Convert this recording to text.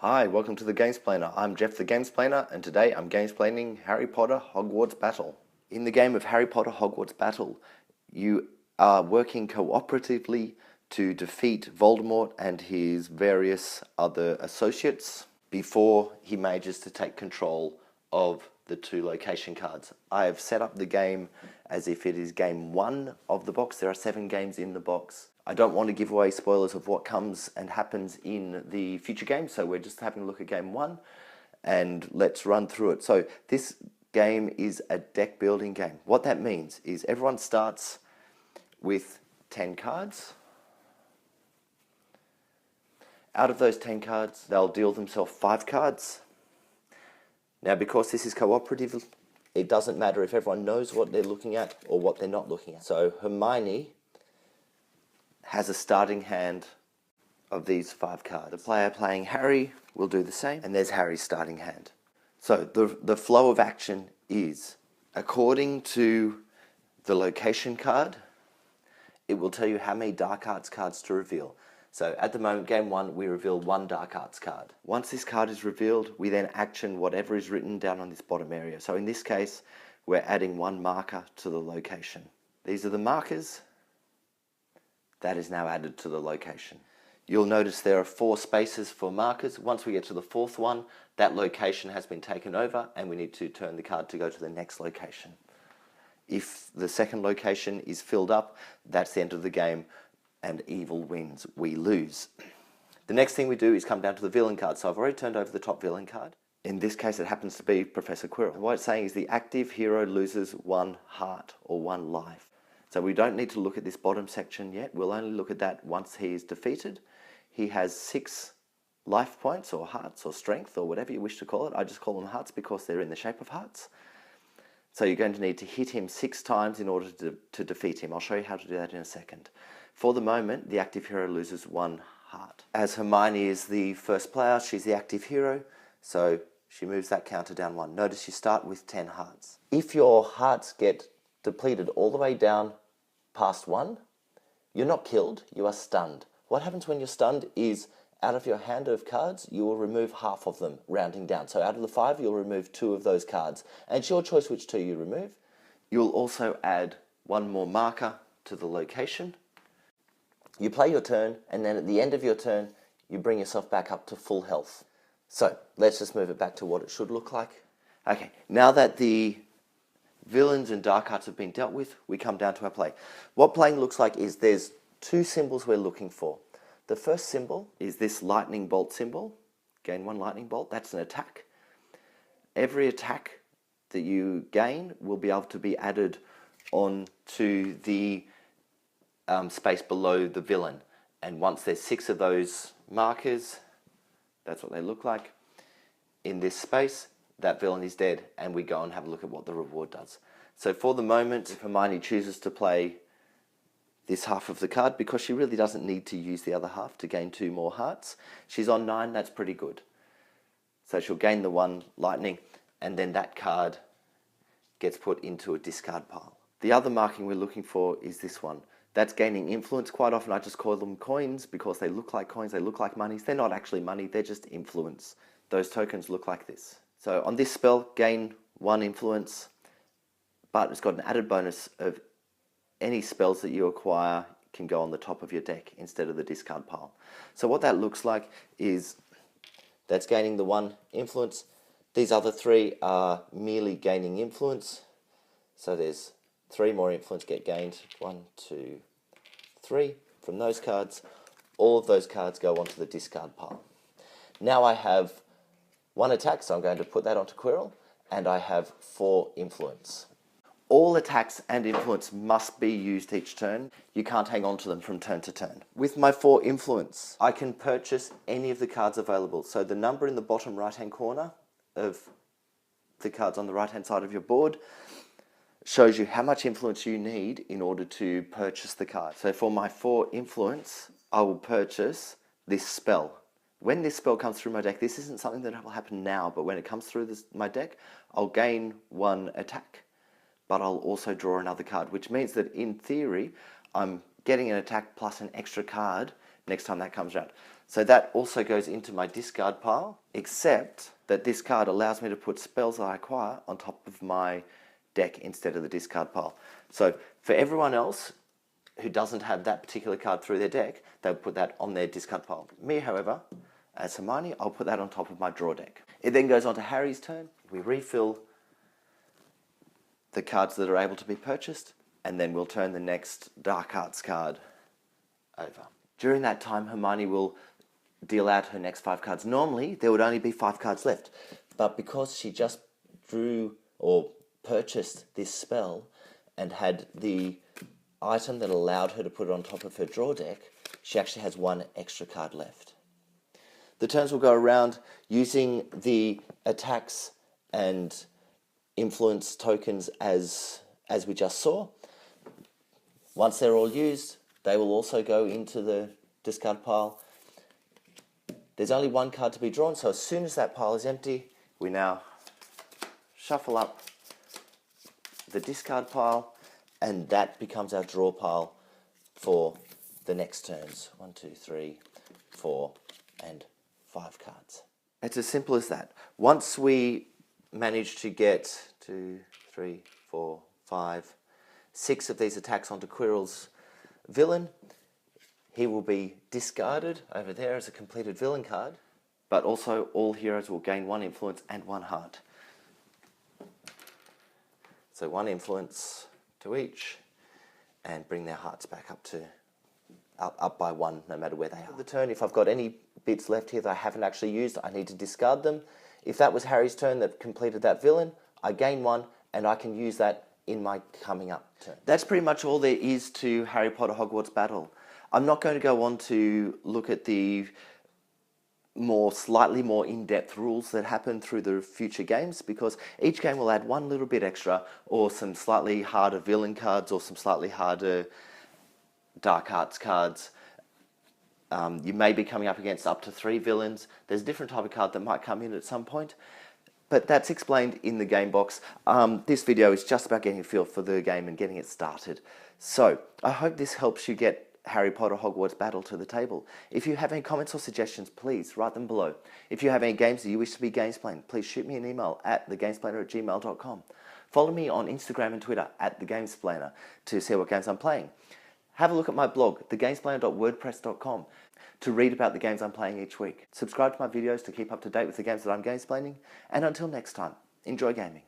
Hi, welcome to the Gamesplainer. I'm Jeff the Gamesplainer, and today I'm gamesplaining Harry Potter Hogwarts Battle. In the game of Harry Potter Hogwarts Battle, you are working cooperatively to defeat Voldemort and his various other associates before he manages to take control of the 2 location cards. I have set up the game as if it is game 1 of the box. There are 7 games in the box. I don't want to give away spoilers of what comes and happens in the future games, so we're just having a look at game 1 and let's run through it. So this game is a deck building game. What that means is everyone starts with 10 cards. Out of those 10 cards, they'll deal themselves 5 cards. Now, because this is cooperative, it doesn't matter if everyone knows what they're looking at or what they're not looking at. So Hermione has a starting hand of these 5 cards. The player playing Harry will do the same, and there's Harry's starting hand. So the flow of action is, according to the location card, it will tell you how many dark arts cards to reveal. So at the moment, game 1, we reveal 1 dark arts card. Once this card is revealed, we then action whatever is written down on this bottom area. So in this case, we're adding 1 marker to the location. These are the markers. That is now added to the location. You'll notice there are 4 spaces for markers. Once we get to the 4th one, that location has been taken over and we need to turn the card to go to the next location. If the 2nd location is filled up, that's the end of the game and evil wins. We lose. The next thing we do is come down to the villain card. So I've already turned over the top villain card. In this case, it happens to be Professor Quirrell. And what it's saying is the active hero loses 1 heart or 1 life. So we don't need to look at this bottom section yet. We'll only look at that once he is defeated. He has 6 life points or hearts or strength or whatever you wish to call it. I just call them hearts because they're in the shape of hearts. So you're going to need to hit him 6 times in order to defeat him. I'll show you how to do that in a second. For the moment, the active hero loses 1 heart. As Hermione is the first player, she's the active hero, so she moves that counter down 1. Notice you start with 10 hearts. If your hearts get depleted all the way down past 1, you're not killed, you are stunned. What happens when you're stunned is, out of your hand of cards, you will remove half of them, rounding down. So out of the 5, you'll remove 2 of those cards. And it's your choice which 2 you remove. You'll also add 1 more marker to the location. You play your turn, and then at the end of your turn, you bring yourself back up to full health. So let's just move it back to what it should look like. Okay, now that the villains and dark arts have been dealt with, we come down to our play. What playing looks like is there's 2 symbols we're looking for. The first symbol is this lightning bolt symbol. Gain 1 lightning bolt, that's an attack. Every attack that you gain will be able to be added on to the space below the villain. And once there's 6 of those markers, that's what they look like, in this space, that villain is dead, and we go and have a look at what the reward does. So for the moment, if Hermione chooses to play this half of the card, because she really doesn't need to use the other half to gain 2 more hearts, she's on 9, that's pretty good. So she'll gain the 1 lightning, and then that card gets put into a discard pile. The other marking we're looking for is this one. That's gaining influence. Quite often I just call them coins because they look like coins, they look like monies. They're not actually money, they're just influence. Those tokens look like this. So on this spell, gain 1 influence, but it's got an added bonus of any spells that you acquire can go on the top of your deck instead of the discard pile. So what that looks like is that's gaining the 1 influence. These other 3 are merely gaining influence. So there's 3 more influence get gained. 1, 2, 3 from those cards. All of those cards go onto the discard pile. Now I have 1 attack, so I'm going to put that onto Quirrell, and I have 4 influence. All attacks and influence must be used each turn. You can't hang on to them from turn to turn. With my 4 influence, I can purchase any of the cards available. So the number in the bottom right-hand corner of the cards on the right-hand side of your board shows you how much influence you need in order to purchase the card. So for my 4 influence, I will purchase this spell. When this spell comes through my deck, this isn't something that will happen now, but when it comes through my deck, I'll gain 1 attack, but I'll also draw another card, which means that in theory, I'm getting an attack plus an extra card next time that comes out. So that also goes into my discard pile, except that this card allows me to put spells that I acquire on top of my deck instead of the discard pile. So for everyone else who doesn't have that particular card through their deck, they'll put that on their discard pile. Me, however, as Hermione, I'll put that on top of my draw deck. It then goes on to Harry's turn. We refill the cards that are able to be purchased, and then we'll turn the next Dark Arts card over. During that time, Hermione will deal out her next 5 cards. Normally, there would only be 5 cards left, but because she just drew or purchased this spell and had the item that allowed her to put it on top of her draw deck, she actually has 1 extra card left. The turns will go around using the attacks and influence tokens as we just saw. Once they're all used, they will also go into the discard pile. There's only 1 card to be drawn, so as soon as that pile is empty, we now shuffle up the discard pile, and that becomes our draw pile for the next turns. 1, 2, 3, 4, and 5 cards. It's as simple as that. Once we manage to get 2, 3, 4, 5, 6 of these attacks onto Quirrell's villain, he will be discarded over there as a completed villain card, but also all heroes will gain 1 influence and 1 heart. So 1 influence to each, and bring their hearts back up by 1, no matter where they are. The turn, if I've got any bits left here that I haven't actually used, I need to discard them. If that was Harry's turn that completed that villain, I gain 1, and I can use that in my coming up turn. That's pretty much all there is to Harry Potter Hogwarts Battle. I'm not going to go on to look at the slightly more in-depth rules that happen through the future games, because each game will add 1 little bit extra, or some slightly harder villain cards, or some slightly harder Dark Arts cards. You may be coming up against up to 3 villains. There's a different type of card that might come in at some point, but that's explained in the game box. This video is just about getting a feel for the game and getting it started. So I hope this helps you get Harry Potter Hogwarts Battle to the table. If you have any comments or suggestions, please write them below. If you have any games that you wish to be Gamesplaned, please shoot me an email at thegamesplainer@gmail.com. Follow me on Instagram and Twitter at thegamesplainer to see what games I'm playing. Have a look at my blog, thegamesplainer.wordpress.com, to read about the games I'm playing each week. Subscribe to my videos to keep up to date with the games that I'm gamesplaining, and until next time, enjoy gaming.